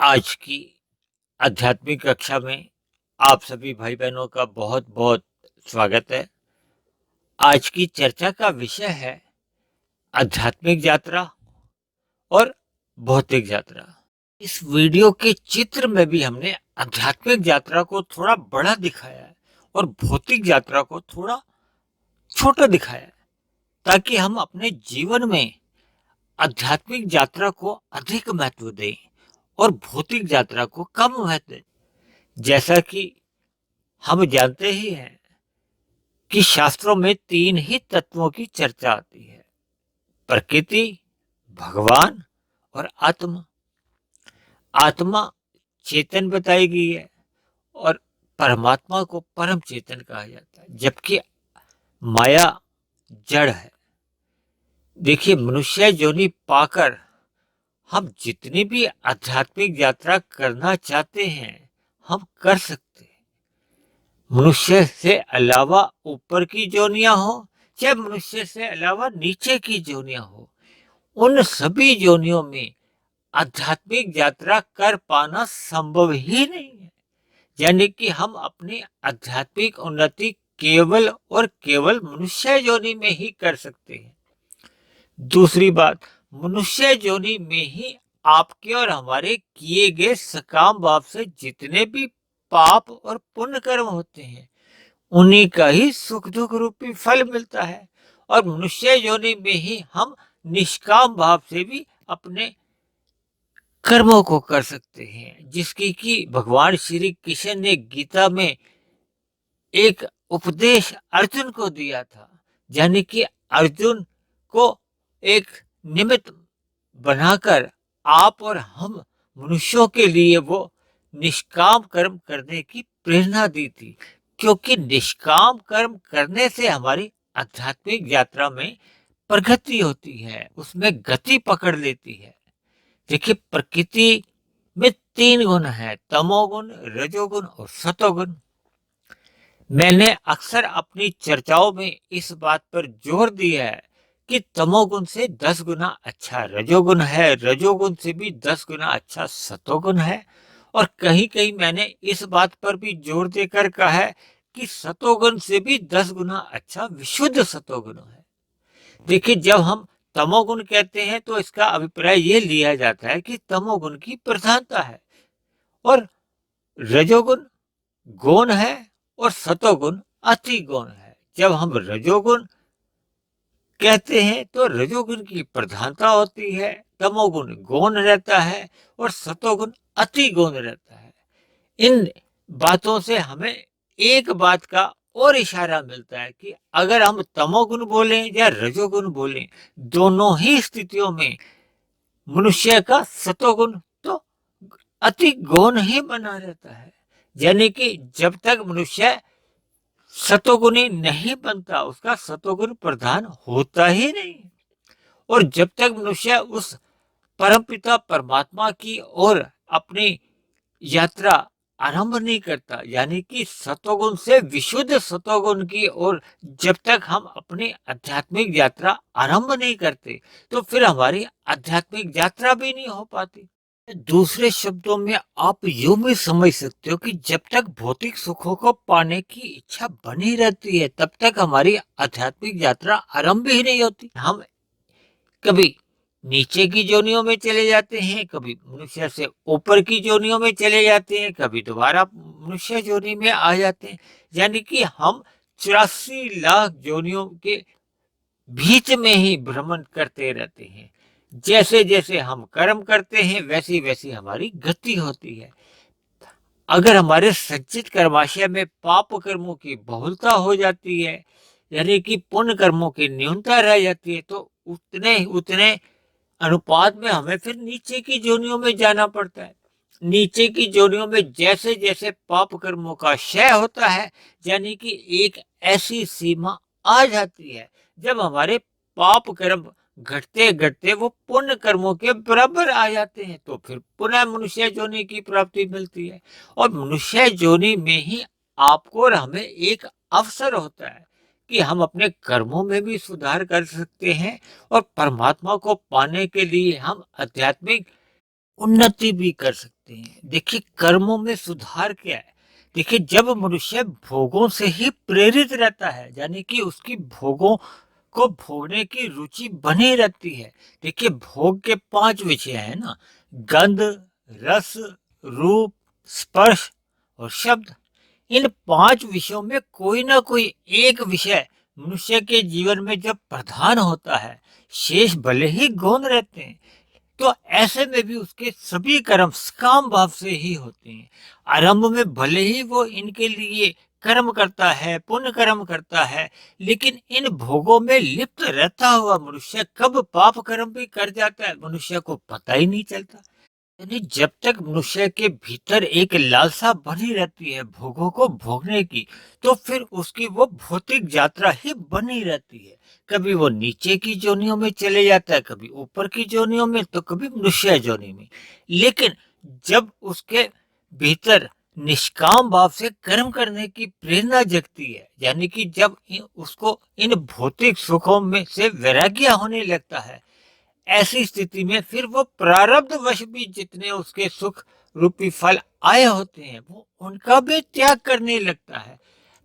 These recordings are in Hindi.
आज की आध्यात्मिक कक्षा में आप सभी भाई बहनों का बहुत बहुत स्वागत है। आज की चर्चा का विषय है आध्यात्मिक यात्रा और भौतिक यात्रा। इस वीडियो के चित्र में भी हमने आध्यात्मिक यात्रा को थोड़ा बड़ा दिखाया है और भौतिक यात्रा को थोड़ा छोटा दिखाया है, ताकि हम अपने जीवन में आध्यात्मिक यात्रा को अधिक महत्व दें और भौतिक यात्रा को कम महत्व दें। जैसा कि हम जानते ही हैं कि शास्त्रों में तीन ही तत्वों की चर्चा आती है: प्रकृति, भगवान और आत्मा। आत्मा चेतन बताई गई है और परमात्मा को परम चेतन कहा जाता है, जबकि माया जड़ है। देखिए, मनुष्य योनि पाकर हम जितनी भी आध्यात्मिक यात्रा करना चाहते हैं हम कर सकते हैं। मनुष्य से अलावा ऊपर की योनियां हो चाहे मनुष्य से अलावा नीचे की योनियां हो, उन सभी योनियों में आध्यात्मिक यात्रा कर पाना संभव ही नहीं है। यानी कि हम अपनी आध्यात्मिक उन्नति केवल और केवल मनुष्य योनि में ही कर सकते हैं। दूसरी बात, मनुष्य योनि में ही आपके और हमारे किए गए सकाम भाव से जितने भी पाप और पुण्य कर्म होते हैं उन्हीं का ही सुख दुख रूपी फल मिलता है। और मनुष्य योनि में ही हम निष्काम भाव से भी अपने कर्मों को कर सकते हैं, जिसकी कि भगवान श्री कृष्ण ने गीता में एक उपदेश अर्जुन को दिया था। यानी कि अर्जुन को एक निमित्त बनाकर आप और हम मनुष्यों के लिए वो निष्काम कर्म करने की प्रेरणा दी थी, क्योंकि निष्काम कर्म करने से हमारी आध्यात्मिक यात्रा में प्रगति होती है, उसमें गति पकड़ लेती है। देखिए, प्रकृति में तीन गुण है: तमोगुण, रजोगुण और सतोगुण। मैंने अक्सर अपनी चर्चाओं में इस बात पर जोर दिया है कि तमोगुण से 10 गुना अच्छा रजोगुण है, रजोगुण से भी 10 गुना अच्छा सतोगुण है। और कहीं कहीं मैंने इस बात पर भी जोर देकर कहा है कि सतोगुण से भी 10 गुना अच्छा विशुद्ध सतोगुण है। देखिए, जब हम तमोगुण कहते हैं तो इसका अभिप्राय यह लिया जाता है कि तमोगुण की प्रधानता है, और रजोगुण गौण है और सतोगुण अति गौण है। जब हम रजोगुण कहते हैं तो रजोगुण की प्रधानता होती है, तमोगुण गौण रहता है और सतोगुण अति गौण रहता है। इन बातों से हमें एक बात का और इशारा मिलता है कि अगर हम तमोगुण बोलें या रजोगुण बोलें, दोनों ही स्थितियों में मनुष्य का सतोगुण तो अति गौण ही बना रहता है। यानी कि जब तक मनुष्य सतोगुणी नहीं बनता, उसका सतोगुण प्रधान होता ही नहीं। और जब तक मनुष्य उस परमपिता परमात्मा की ओर अपनी यात्रा आरंभ नहीं करता, यानी कि सतोगुण से विशुद्ध सतोगुण की ओर जब तक हम अपनी आध्यात्मिक यात्रा आरंभ नहीं करते, तो फिर हमारी आध्यात्मिक यात्रा भी नहीं हो पाती। दूसरे शब्दों में आप यूं भी समझ सकते हो कि जब तक भौतिक सुखों को पाने की इच्छा बनी रहती है, तब तक हमारी आध्यात्मिक यात्रा आरंभ ही नहीं होती। हम कभी नीचे की योनियों में चले जाते हैं, कभी मनुष्य से ऊपर की योनियों में चले जाते हैं, कभी दोबारा मनुष्य योनि में आ जाते हैं। यानी कि हम 84 लाख योनियों के बीच में ही भ्रमण करते रहते हैं। जैसे जैसे हम कर्म करते हैं वैसी वैसी हमारी गति होती है। अगर हमारे संचित कर्माशय में पाप कर्मों की बहुलता हो जाती है, यानी कि पुण्य कर्मों की न्यूनता रह जाती है, तो उतने उतने अनुपात में हमें फिर नीचे की योनियों में जाना पड़ता है। नीचे की योनियों में जैसे जैसे पाप कर्मों का क्षय होता है, यानी कि एक ऐसी सीमा आ जाती है जब हमारे पाप कर्म घटते घटते वो पुण्य कर्मों के बराबर आ जाते हैं, तो फिर पुनः मनुष्य योनि की प्राप्ति मिलती है। और मनुष्य योनि में ही आपको और हमें एक अवसर होता है कि हम अपने कर्मों में भी सुधार कर सकते हैं और परमात्मा को पाने के लिए हम आध्यात्मिक उन्नति भी कर सकते हैं। देखिए कर्मों में सुधार क्या है? देखिए जब मनुष्य भोगों से ही प्रेरित रहता है, यानी कि उसकी भोगों को भोगने की रुचि बनी रहती है। देखिए भोग के 5 विषय है ना, गंध, रस, रूप, स्पर्श और शब्द। इन 5 विषयों में कोई ना कोई एक विषय मनुष्य के जीवन में जब प्रधान होता है, शेष भले ही गौण रहते हैं, तो ऐसे में भी उसके सभी कर्म सकाम भाव से ही होते हैं। आरंभ में भले ही वो इनके लिए कर्म करता है, पुण्य कर्म करता है, लेकिन इन भोगों में लिप्त रहता हुआ मनुष्य कब पाप कर्म भी कर जाता है, मनुष्य को पता ही नहीं चलता। यानी जब तक मनुष्य के भीतर एक लालसा बनी रहती है भोगों को भोगने की, तो फिर उसकी वो भौतिक यात्रा ही बनी रहती है। कभी वो नीचे की जोनियों में चले जाता है, कभी ऊपर की जोनियों में, तो कभी मनुष्य जोनि में। लेकिन जब उसके भीतर निष्काम भाव से कर्म करने की प्रेरणा जगती है, यानी कि जब उसको इन भौतिक सुखों में से वैराग्य होने लगता है, ऐसी स्थिति में फिर वो प्रारब्ध वश भी जितने उसके सुख रूपी फल आए होते हैं, वो उनका भी त्याग करने लगता है।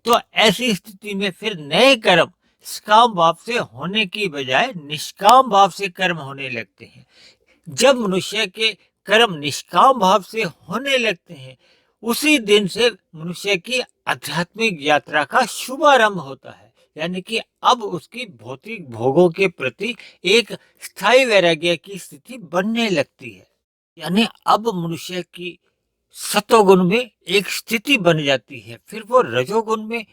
तो ऐसी स्थिति में फिर नए कर्म सकाम भाव से होने की बजाय निष्काम भाव से कर्म होने लगते हैं। जब मनुष्य के कर्म निष्काम भाव से होने लगते हैं, उसी दिन से मनुष्य की आध्यात्मिक यात्रा का शुभारंभ होता है। यानी कि अब उसकी भौतिक भोगों के प्रति एक स्थायी वैराग्य की स्थिति बनने लगती है। यानी अब मनुष्य की सतोगुण में एक स्थिति बन जाती है। फिर वो रजोगुण में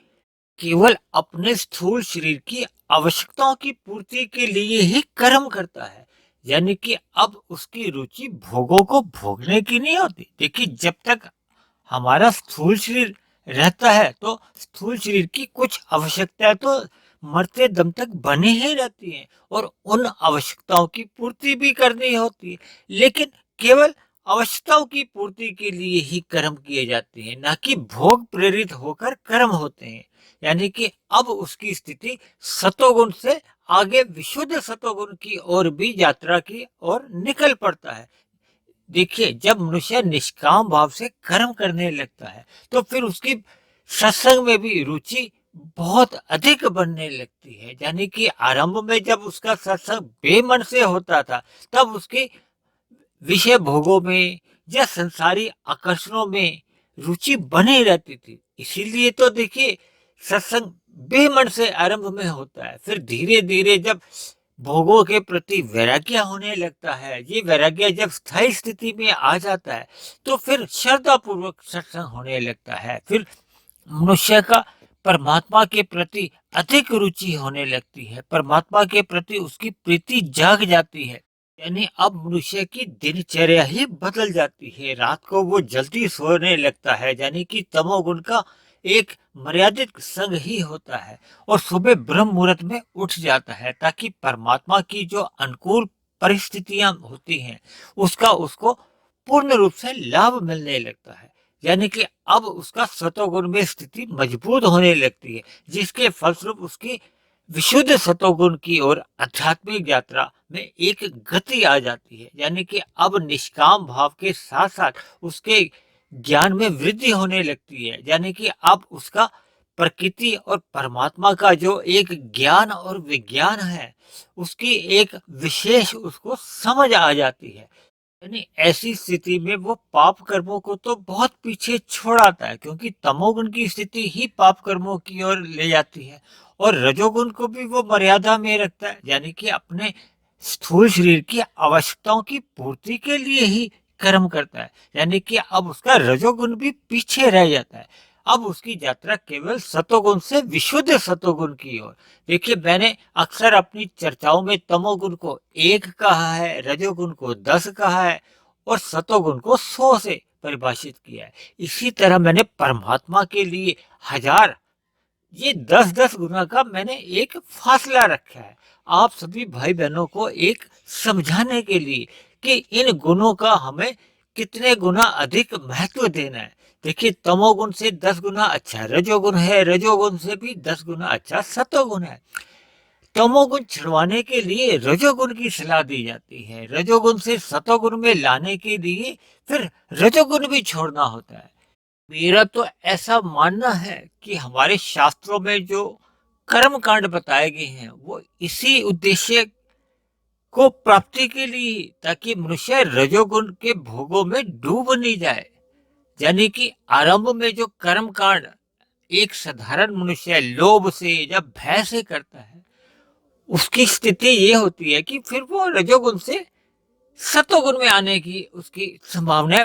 केवल अपने स्थूल शरीर की आवश्यकताओं की पूर्ति के लिए ही कर्म करता है। यानी कि अब उसकी रुचि भोगों को भोगने की नहीं होती। देखिए जब तक हमारा स्थूल शरीर रहता है, तो स्थूल शरीर की कुछ आवश्यकताएं तो मरते दम तक बनी ही रहती हैं और उन आवश्यकताओं की पूर्ति भी करनी होती है। लेकिन केवल आवश्यकताओं की पूर्ति के लिए ही कर्म किए जाते हैं, ना कि भोग प्रेरित होकर कर्म होते हैं। यानी कि अब उसकी स्थिति सतोगुण से आगे विशुद्ध सतोगुण की ओर भी यात्रा की ओर निकल पड़ता है। देखिए जब मनुष्य निष्काम भाव से कर्म करने लगता है, तो फिर उसकी सत्संग में भी रुचि बहुत अधिक बनने लगती है। यानी कि आरंभ में जब उसका सत्संग बेमन से होता था, तब उसकी विषय भोगों में या संसारी आकर्षणों में रुचि बनी रहती थी। इसीलिए तो देखिए सत्संग बेमन से आरंभ में होता है, फिर धीरे धीरे जब भोगों के प्रति वैराग्य होने लगता है, ये वैराग्य जब स्थायी स्थिति में आ जाता है, तो फिर श्रद्धा पूर्वक सत्संग होने लगता है। फिर मनुष्य का परमात्मा के प्रति अधिक रुचि होने लगती है, परमात्मा के प्रति उसकी प्रीति जाग जाती है। यानी अब मनुष्य की दिनचर्या ही बदल जाती है। रात को वो जल्दी सोने लगता है, यानी कि तमोगुण का एक मर्यादित संग ही होता है, और सुबह ब्रह्म मुहूर्त में उठ जाता है, ताकि परमात्मा की जो अनुकूल परिस्थितियां होती हैं, उसका उसको पूर्ण रूप से लाभ मिलने लगता है। यानी कि अब उसका सतोगुण में स्थिति मजबूत होने लगती है, जिसके फलस्वरूप उसकी विशुद्ध सतोगुण की ओर आध्यात्मिक यात्रा में एक गति आ जाती है। यानी कि अब निष्काम भाव के साथ साथ उसके ज्ञान में वृद्धि होने लगती है। यानी कि अब उसका प्रकृति और परमात्मा का जो एक ज्ञान और विज्ञान है, उसकी एक विशेष उसको समझ आ जाती है। यानी ऐसी स्थिति में वो पाप कर्मों को तो बहुत पीछे छोड़ आता है, क्योंकि तमोगुण की स्थिति ही पाप कर्मों की ओर ले जाती है, और रजोगुण को भी वो मर्यादा में रखता है। यानी कि अपने स्थूल शरीर की आवश्यकताओं की पूर्ति के लिए ही कर्म करता है। यानी कि अब उसका रजोगुण भी पीछे रह जाता है। अब उसकी यात्रा केवल सतोगुण से विशुद्ध सतोगुण की ओर। देखिए मैंने अक्सर अपनी चर्चाओं में तमोगुण को 1 कहा है, रजोगुण को 10 कहा है और सतोगुण को 100 से परिभाषित किया है। इसी तरह मैंने परमात्मा के लिए 1000, ये 10-10 गुना का मैंने एक फासला रखा है, आप सभी भाई बहनों को एक समझाने के लिए कि इन गुणों का हमें कितने गुना अधिक महत्व देना है। देखिए तमोगुण से 10 गुना अच्छा रजोगुण है, रजोगुण से भी 10 गुना अच्छा सतोगुण है। तमोगुण छुड़वाने के लिए रजोगुण की सलाह दी जाती है। रजोगुण से सतोगुण में लाने के लिए फिर रजोगुण भी छोड़ना होता है। मेरा तो ऐसा मानना है कि हमारे शास्त्रों में जो कर्म कांड बताए गए हैं वो इसी उद्देश्य को प्राप्ति के लिए, ताकि मनुष्य रजोगुण के भोगों में डूब नहीं जाए। यानी कि आरंभ में जो कर्म कांड एक साधारण मनुष्य लोभ से या भय से करता है, उसकी स्थिति ये होती है कि फिर वो रजोगुण से सतोगुण में आने की उसकी संभावना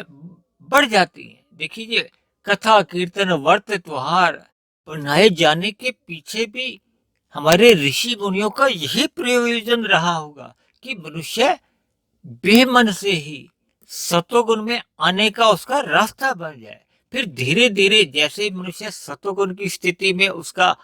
बढ़ जाती है। देखिए, कथा कीर्तन व्रत त्योहार बनाए जाने के पीछे भी हमारे ऋषि मुनियों का यही प्रयोजन रहा होगा कि मनुष्य बेमन से ही सतोगुण में आने का उसका रास्ता बन जाए। फिर धीरे धीरे जैसे मनुष्य सतोगुण की स्थिति में उसका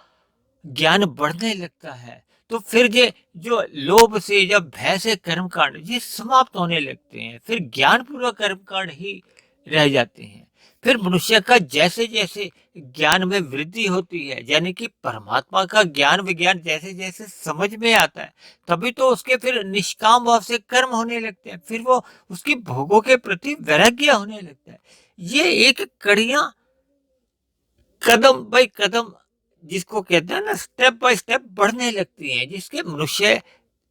ज्ञान बढ़ने लगता है, तो फिर ये जो लोभ से या भय से कर्मकांड ये समाप्त होने लगते हैं। फिर ज्ञान पूर्वक कर्मकांड ही रह जाते हैं। फिर मनुष्य का जैसे जैसे ज्ञान में वृद्धि होती है, यानी कि परमात्मा का ज्ञान विज्ञान जैसे जैसे समझ में आता है, तभी तो उसके फिर निष्काम भाव से कर्म होने लगते हैं। फिर वो उसकी भोगों के प्रति वैराग्य होने लगता है। ये एक कड़ियां कदम बाई कदम, जिसको कहते हैं ना, स्टेप बाय स्टेप बढ़ने लगती हैं, जिसके मनुष्य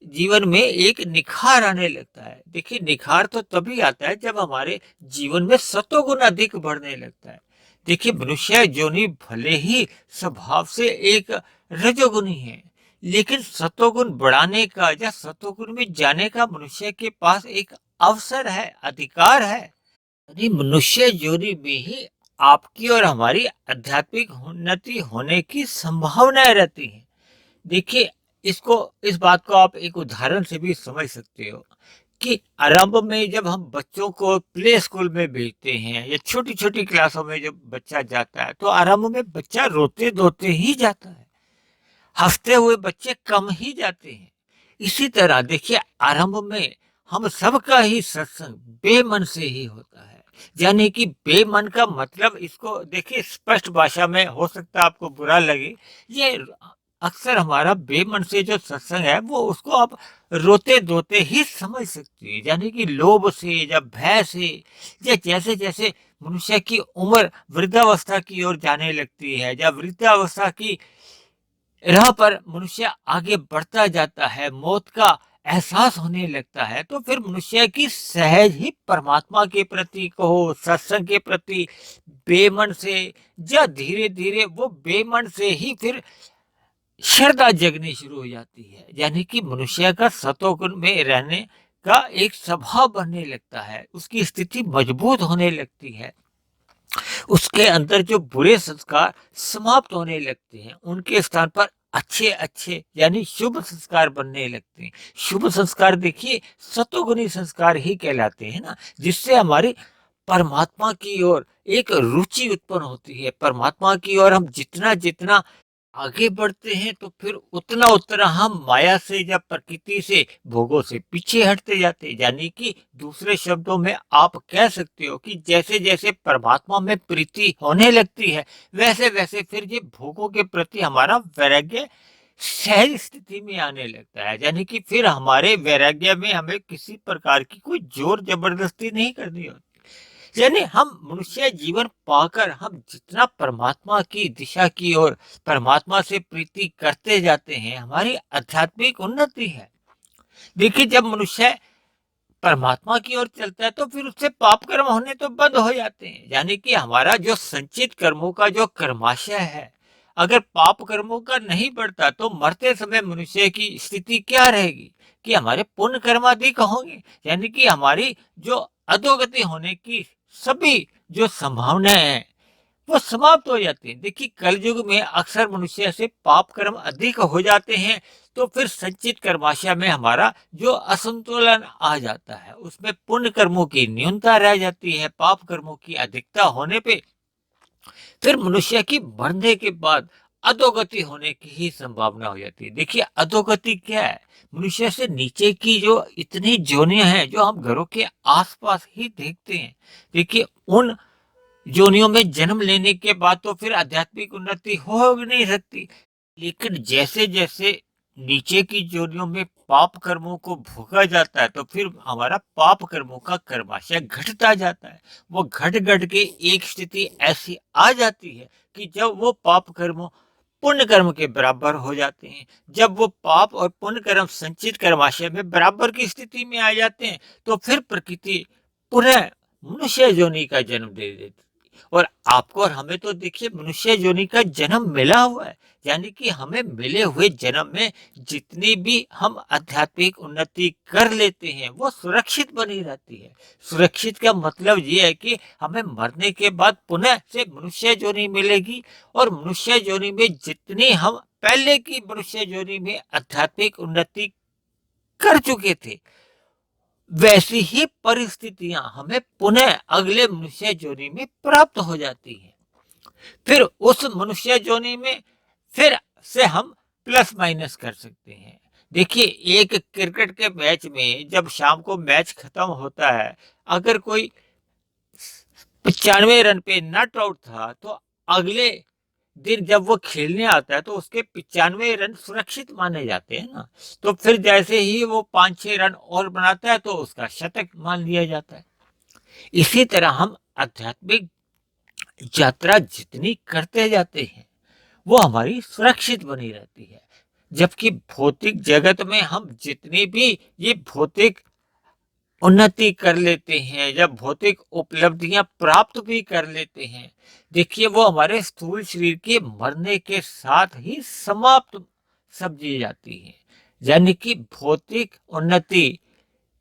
जीवन में एक निखार आने लगता है। देखिए, निखार तो तभी आता है जब हमारे जीवन में सतोगुण अधिक बढ़ने लगता है। देखिए, मनुष्य जोनि भले ही स्वभाव से एक रजोगुणी है, लेकिन सतोगुण बढ़ाने का या सतोगुण में जाने का मनुष्य के पास एक अवसर है, अधिकार है। यदि मनुष्य जोनि में ही आपकी और हमारी आध्यात्मिक उन्नति होने की संभावनाएं रहती है। देखिए, इसको इस बात को आप एक उदाहरण से भी समझ सकते हो कि आरंभ में जब हम बच्चों को प्ले स्कूल में भेजते हैं या छोटी छोटी क्लासों में जब बच्चा जाता है, तो आरंभ में बच्चा रोते धोते ही जाता है, हंसते हुए बच्चे कम ही जाते हैं। इसी तरह देखिए, आरंभ में हम सबका ही सत्संग बेमन से ही होता है। यानी कि बेमन का मतलब, इसको देखिए स्पष्ट भाषा में, हो सकता है आपको बुरा लगे, ये अक्सर हमारा बेमन से जो सत्संग है वो उसको आप रोते धोते ही समझ सकते हैं। यानी कि लोभ से या भय से या जैसे जैसे मनुष्य की उम्र वृद्धावस्था की ओर जाने लगती है या वृद्धावस्था की राह पर मनुष्य आगे बढ़ता जाता है, मौत का एहसास होने लगता है, तो फिर मनुष्य की सहज ही परमात्मा के प्रति कहो, सत्संग के प्रति बेमन से या धीरे धीरे वो बेमन से ही फिर श्रद्धा जगनी शुरू हो जाती है। यानी कि मनुष्य का सतोगुण में रहने का एक स्वभाव बनने लगता है, उसकी स्थिति मजबूत होने लगती है, उसके अंदर जो बुरे संस्कार समाप्त होने लगते हैं, उनके स्थान पर अच्छे अच्छे यानी शुभ संस्कार बनने लगते हैं। शुभ संस्कार देखिए सतोगुणी संस्कार ही कहलाते हैं ना, जिससे हमारी परमात्मा की ओर एक रुचि उत्पन्न होती है। परमात्मा की ओर हम जितना जितना आगे बढ़ते हैं, तो फिर उतना उतना हम माया से या प्रकृति से, भोगों से पीछे हटते जाते हैं। यानी कि दूसरे शब्दों में आप कह सकते हो कि जैसे जैसे परमात्मा में प्रीति होने लगती है, वैसे वैसे फिर ये भोगों के प्रति हमारा वैराग्य सहज स्थिति में आने लगता है। यानी कि फिर हमारे वैराग्य में हमें किसी प्रकार की कोई जोर जबरदस्ती नहीं करनी होती। यानी हम मनुष्य जीवन पाकर हम जितना परमात्मा की दिशा की ओर, परमात्मा से प्रीति करते जाते हैं, हमारी आध्यात्मिक उन्नति है। देखिए, जब मनुष्य परमात्मा की ओर चलता है, तो फिर उससे पाप कर्म होने तो बंद हो जाते हैं। यानी कि हमारा जो संचित कर्मों का जो कर्माशय है, अगर पाप कर्मों का नहीं बढ़ता, तो मरते समय मनुष्य की स्थिति क्या रहेगी कि हमारे पुण्य कर्माधिक होंगे। यानी कि हमारी जो अधोगति होने की सभी जो संभावनाएं हैं वो समाप्त हो जाती है। देखिए, कलयुग में अक्सर मनुष्य से पाप कर्म अधिक हो जाते हैं, तो फिर संचित कर्माशय में हमारा जो असंतुलन आ जाता है, उसमें पुण्य कर्मों की न्यूनता रह जाती है, पाप कर्मों की अधिकता होने पे फिर मनुष्य की मरने के बाद अधोगति होने की ही संभावना हो जाती है। देखिए, अधोगति क्या है? मनुष्य से नीचे की जो इतनी जोनियां हैं, जो हम घरों के आसपास ही देखते हैं, देखिए उन जोनियों में जन्म लेने के बाद तो फिर आध्यात्मिक उन्नति हो नहीं सकती। लेकिन जैसे जैसे नीचे की योनियों में पाप कर्मों को भोगा जाता है तो फिर हमारा पाप कर्मों का कर्माशय घटता जाता है। वो घट घट के एक स्थिति ऐसी आ जाती है कि जब वो पाप कर्मों पुण्य कर्म के बराबर हो जाते हैं, जब वो पाप और पुण्य कर्म संचित कर्माशय में बराबर की स्थिति में आ जाते हैं, तो फिर प्रकृति पुनः मनुष्य योनि का जन्म दे देती है। और आपको और हमें तो देखिए मनुष्य योनि का जन्म मिला हुआ है, यानी कि हमें मिले हुए जन्म में जितनी भी हम आध्यात्मिक उन्नति कर लेते हैं वो सुरक्षित बनी रहती है। सुरक्षित का मतलब ये है कि हमें मरने के बाद पुनः से मनुष्य योनि मिलेगी, और मनुष्य योनि में जितनी हम पहले की मनुष्य योनि में आध्यात्मिक उन्नति कर चुके थे, वैसी ही परिस्थितियां हमें पुनः अगले मनुष्य योनि में प्राप्त हो जाती हैं। फिर उस मनुष्य योनि में फिर से हम प्लस माइनस कर सकते हैं। देखिए एक क्रिकेट के मैच में जब शाम को मैच खत्म होता है, अगर कोई 95 रन पे नॉट आउट था तो अगले दिन जब वो खेलने आता है तो उसके 95 रन सुरक्षित माने जाते हैं ना। तो फिर जैसे ही वो 5-6 रन और बनाता है तो उसका शतक मान लिया जाता है। इसी तरह हम आध्यात्मिक यात्रा जितनी करते जाते हैं वो हमारी सुरक्षित बनी रहती है। जबकि भौतिक जगत में हम जितनी भी ये भौतिक उन्नति कर लेते हैं या भौतिक उपलब्धियां प्राप्त भी कर लेते हैं, देखिए वो हमारे स्थूल शरीर के मरने के साथ ही समाप्त समझी जाती है। यानी कि भौतिक उन्नति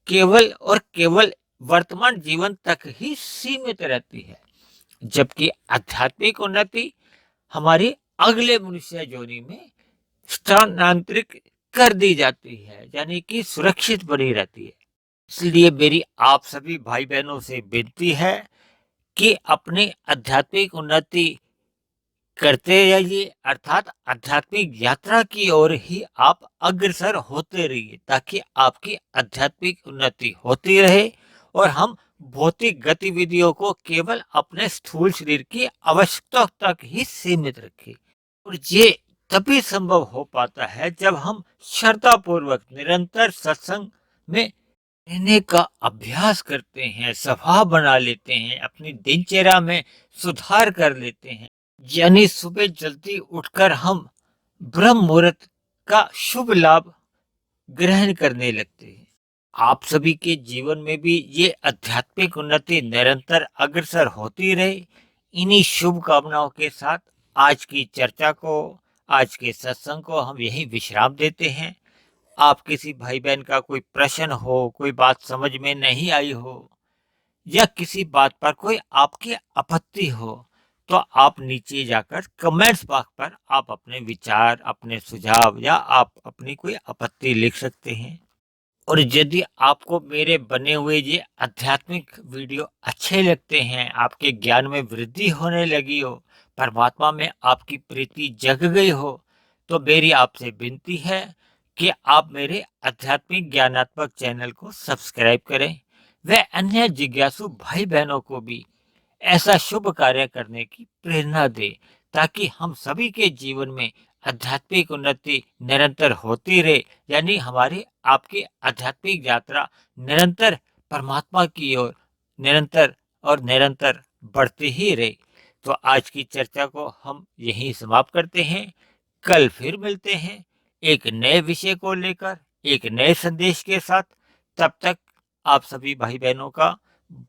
केवल और केवल वर्तमान जीवन तक ही सीमित रहती है, जबकि आध्यात्मिक उन्नति हमारी अगले मनुष्य योनि में स्थानांतरित कर दी जाती है, यानी कि सुरक्षित बनी रहती है। इसलिए मेरी आप सभी भाई बहनों से विनती है कि अपनी आध्यात्मिक उन्नति करते रहिए, अर्थात आध्यात्मिक यात्रा की ओर ही आप अग्रसर होते रहिए, ताकि आपकी आध्यात्मिक उन्नति होती रहे और हम भौतिक गतिविधियों को केवल अपने स्थूल शरीर की आवश्यकता तक ही सीमित रखें। और ये तभी संभव हो पाता है जब हम श्रद्धापूर्वक निरंतर सत्संग में रहने का अभ्यास करते हैं, स्वभाव बना लेते हैं, अपनी दिनचर्या में सुधार कर लेते हैं। यानी सुबह जल्दी उठकर हम ब्रह्म मुहूर्त का शुभ लाभ ग्रहण करने लगते हैं। आप सभी के जीवन में भी ये आध्यात्मिक उन्नति निरंतर अग्रसर होती रहे। इन्हीं शुभकामनाओं के साथ आज की चर्चा को, आज के सत्संग को हम यही विश्राम देते हैं। आप किसी भाई बहन का कोई प्रश्न हो, कोई बात समझ में नहीं आई हो या किसी बात पर कोई आपकी आपत्ति हो, तो आप नीचे जाकर कमेंट्स बॉक्स पर आप अपने विचार, अपने सुझाव या आप अपनी कोई आपत्ति लिख सकते हैं। और यदि आपको मेरे बने हुए ये आध्यात्मिक वीडियो अच्छे लगते हैं, आपके ज्ञान में वृद्धि होने लगी हो, परमात्मा में आपकी प्रीति जग गई हो, तो मेरी आपसे विनती है कि आप मेरे आध्यात्मिक ज्ञानात्मक चैनल को सब्सक्राइब करें व अन्य जिज्ञासु भाई बहनों को भी ऐसा शुभ कार्य करने की प्रेरणा दे, ताकि हम सभी के जीवन में आध्यात्मिक उन्नति निरंतर होती रहे, यानी हमारी आपकी आध्यात्मिक यात्रा निरंतर परमात्मा की ओर निरंतर और निरंतर बढ़ती ही रहे। तो आज की चर्चा को हम यहीं समाप्त करते हैं। कल फिर मिलते हैं एक नए विषय को लेकर, एक नए संदेश के साथ। तब तक आप सभी भाई बहनों का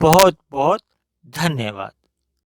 बहुत बहुत धन्यवाद।